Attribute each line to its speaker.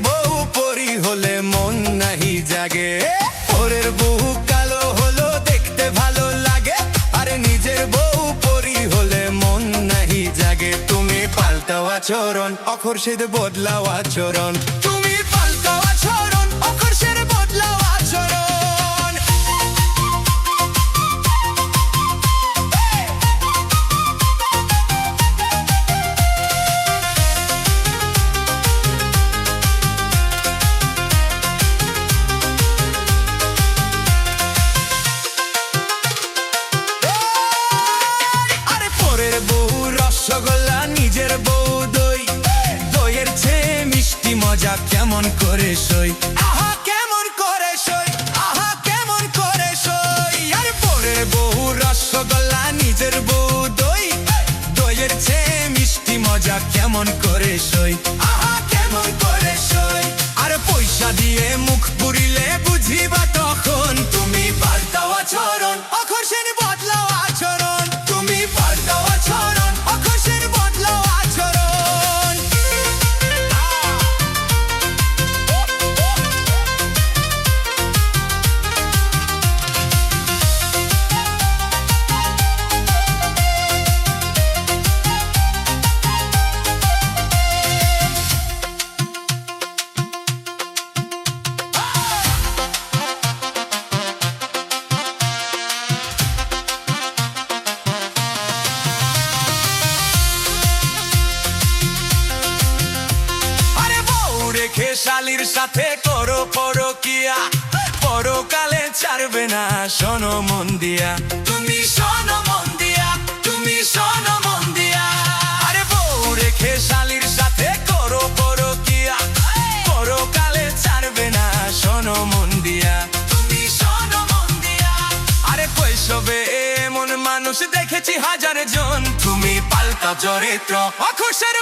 Speaker 1: বউ পরি হলে মন নাহি জাগে। পরের বউ কালো হলো দেখতে ভালো লাগে, আরে নিজের বউ পরি হলে মন নাহি জাগে। তুমি পাল্টাও আচরণ, অখরশেদ বদলাও আচরণ। তুমি পাল্টাও আচরণ, অখরশেদ বদলাও আচরণ। রসগোল্লা নিজের বউ দই, দইয়ের চেয়ে মিষ্টি মজা কেমন করে সই। আহা কেমন করে সই, আহা কেমন করে সই। আর পরের বউ রসগোল্লা নিজের বউ দই, দইয়ের চেয়ে মিষ্টি মজা কেমন করে সই। আহা কেমন করে সই। আর পয়সা দিয়ে মুখ পুরিলে বুঝিবা তখন। তুমি পাল্টাও আচরণ, অখরশেদ বদলাও আচরণ। তুমি পাল্টাও আচরণ, অখরশেদ বদলাও আচরণ। রেখে শালির সাথে করো পরকিয়া, পরকালে ছাড়বে না শোনো মন দিয়া। তুমি শোনো মন দিয়া, তুমি শোনো মন দিয়া। আরে বউ রেখে শালির সাথে করো পরকিয়া, পরকালে ছাড়বে না শোনো মন দিয়া। তুমি শোনো মন দিয়া। আরে কৈশবে এমন মানুষ দেখেছি হাজার জন। তুমি পাল্টা চরিত্র, অখরশেদ